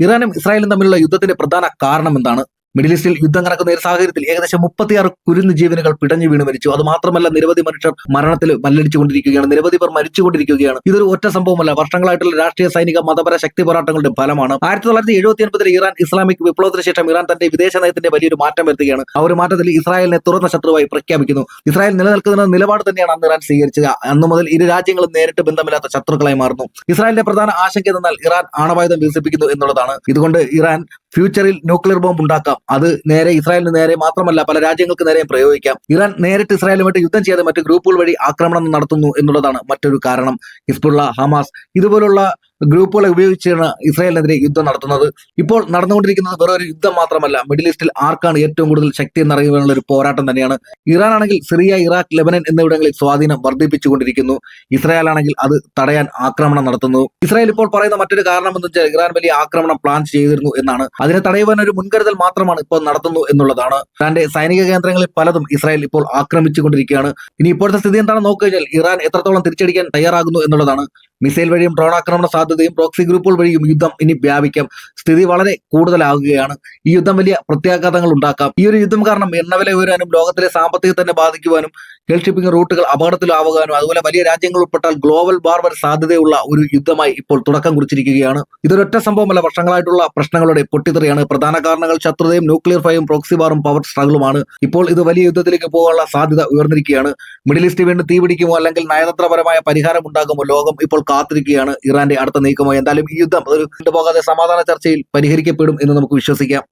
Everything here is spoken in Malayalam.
ഇറാനും ഇസ്രായേലും തമ്മിലുള്ള യുദ്ധത്തിന്റെ പ്രധാന കാരണം എന്താണ്? മിഡിൽ ഈസ്റ്റിൽ യുദ്ധം നടക്കുന്ന ഒരു സാഹചര്യത്തിൽ ഏകദേശം 36 കുരുന്നു ജീവനുകൾ പിടഞ്ഞു വീണ് മരിച്ചു. അത് മാത്രമല്ല, നിരവധി മനുഷ്യർ മരണത്തിൽ മല്ലടിച്ചുകൊണ്ടിരിക്കുകയാണ്. നിരവധി പേർ മരിച്ചുകൊണ്ടിരിക്കുകയാണ്. ഇതൊരു ഒറ്റ സംഭവമല്ല, വർഷങ്ങളായിട്ടുള്ള രാഷ്ട്രീയ, സൈനിക, മതപര ശക്തി പോരാട്ടങ്ങളുടെ ഫലമാണ്. 1979 ഇറാൻ ഇസ്ലാമിക് വിപ്ലവത്തിന് ശേഷം ഇറാൻ തന്റെ വിദേശ നയത്തിന്റെ വലിയൊരു മാറ്റം വരുത്തുകയാണ്. ആ ഒരു മാറ്റത്തിൽ ഇസ്രായേലിനെ തുറന്ന ശത്രുവായി പ്രഖ്യാപിക്കുന്നു. ഇസ്രായേൽ നിലനിൽക്കുന്ന നിലപാട് തന്നെയാണ് അന്ന് ഇറാൻ സ്വീകരിച്ചത്. അന്നു മുതൽ ഇരു രാജ്യങ്ങളും നേരിട്ട് ബന്ധമില്ലാത്ത ശത്രുക്കളായി മാറുന്നു. ഇസ്രായേലിന്റെ പ്രധാന ആശങ്ക എന്നാൽ ഇറാൻ ആണവായുധം വികസിപ്പിക്കുന്നു എന്നുള്ളതാണ്. ഇതുകൊണ്ട് ഇറാൻ ഫ്യൂച്ചറിൽ ന്യൂക്ലിയർ ബോംബ് ഉണ്ടാക്കാം. അത് നേരെ ഇസ്രായേലിന് നേരെ മാത്രമല്ല, പല രാജ്യങ്ങൾക്ക് നേരെയും പ്രയോഗിക്കാം. ഇറാൻ നേരിട്ട് ഇസ്രായേലുമായിട്ട് യുദ്ധം ചെയ്യാതെ മറ്റ് ഗ്രൂപ്പുകൾ വഴി ആക്രമണം നടത്തുന്നു എന്നുള്ളതാണ് മറ്റൊരു കാരണം. ഹിസ്ബുള്ള, ഹമാസ് ഇതുപോലുള്ള ഗ്രൂപ്പുകളെ ഉപയോഗിച്ചാണ് ഇസ്രായേലിനെതിരെ യുദ്ധം നടത്തുന്നത്. ഇപ്പോൾ നടന്നുകൊണ്ടിരിക്കുന്നത് വെറും ഒരു യുദ്ധം മാത്രമല്ല, മിഡിൽ ഈസ്റ്റിൽ ആർക്കാണ് ഏറ്റവും കൂടുതൽ ശക്തി എന്നറിയുവാനുള്ള ഒരു പോരാട്ടം തന്നെയാണ്. ഇറാൻ ആണെങ്കിൽ സിറിയ, ഇറാഖ്, ലെബനൻ എന്നിവിടങ്ങളിൽ സ്വാധീനം വർദ്ധിപ്പിച്ചുകൊണ്ടിരിക്കുന്നു. ഇസ്രായേൽ ആണെങ്കിൽ അത് തടയാൻ ആക്രമണം നടത്തുന്നു. ഇസ്രായേൽ ഇപ്പോൾ പറയുന്ന മറ്റൊരു കാരണം എന്ന് വെച്ചാൽ ഇറാൻ വലിയ ആക്രമണം പ്ലാൻ ചെയ്തിരുന്നു എന്നാണ്. അതിനെ തടയുവാൻ ഒരു മുൻകരുതൽ മാത്രമാണ് ഇപ്പോൾ നടത്തുന്നു എന്നുള്ളതാണ്. ഇറാന്റെ സൈനിക കേന്ദ്രങ്ങളിൽ പലതും ഇസ്രായേൽ ഇപ്പോൾ ആക്രമിച്ചുകൊണ്ടിരിക്കുകയാണ്. ഇനി ഇപ്പോഴത്തെ സ്ഥിതി എന്താണെന്ന് നോക്കുകഴിഞ്ഞാൽ ഇറാൻ എത്രത്തോളം തിരിച്ചടിക്കാൻ തയ്യാറാകുന്നു എന്നുള്ളതാണ്. മിസൈൽ വഴിയും ഡ്രോൺ ആക്രമണ സാധ്യതയും പ്രോക്സി ഗ്രൂപ്പുകൾ വഴിയും യുദ്ധം ഇനി വ്യാപിക്കാം. സ്ഥിതി വളരെ കൂടുതലാകുകയാണ്. ഈ യുദ്ധം വലിയ പ്രത്യാഘാതങ്ങൾ ഉണ്ടാക്കാം. ഈ ഒരു യുദ്ധം കാരണം എണ്ണവില ഉയരാനും ലോകത്തിലെ സാമ്പത്തികത്തെ തന്നെ ബാധിക്കുവാനും ഗൾഫ് ഷിപ്പിംഗ് റൂട്ടുകൾ അപകടത്തിലാവുകാനും അതുപോലെ വലിയ രാജ്യങ്ങൾ ഉൾപ്പെട്ടാൽ ഗ്ലോബൽ വാർ വരെ സാധ്യതയുള്ള ഒരു യുദ്ധമായി ഇപ്പോൾ തുടക്കം കുറിച്ചിരിക്കുകയാണ്. ഇതൊരൊറ്റ സംഭവമല്ല, വർഷങ്ങളായിട്ടുള്ള പ്രശ്നങ്ങളുടെ പൊട്ടിത്തെറിയാണ്. പ്രധാന കാരണങ്ങൾ ശത്രുതയും ന്യൂക്ലിയർ ഫയറും പ്രോക്സി വാറും പവർ സ്ട്രഗിളുമാണ്. ഇപ്പോൾ ഇത് വലിയ യുദ്ധത്തിലേക്ക് പോകാനുള്ള സാധ്യത ഉയർന്നിരിക്കുകയാണ്. മിഡിൽ ഈസ്റ്റ് വീണ്ടും തീപിടിക്കുമോ അല്ലെങ്കിൽ നയതന്ത്രപരമായ പരിഹാരം ഉണ്ടാകുമോ? ലോകം ഇപ്പോൾ കാത്തിരിക്കുകയാണ് ഇറാന്റെ അടുത്ത നീക്കമോ. എന്തായാലും ഈ യുദ്ധം ഒരു പോകാതെ സമാധാന ചർച്ചയിൽ പരിഹരിക്കപ്പെടും എന്ന് നമുക്ക് വിശ്വസിക്കാം.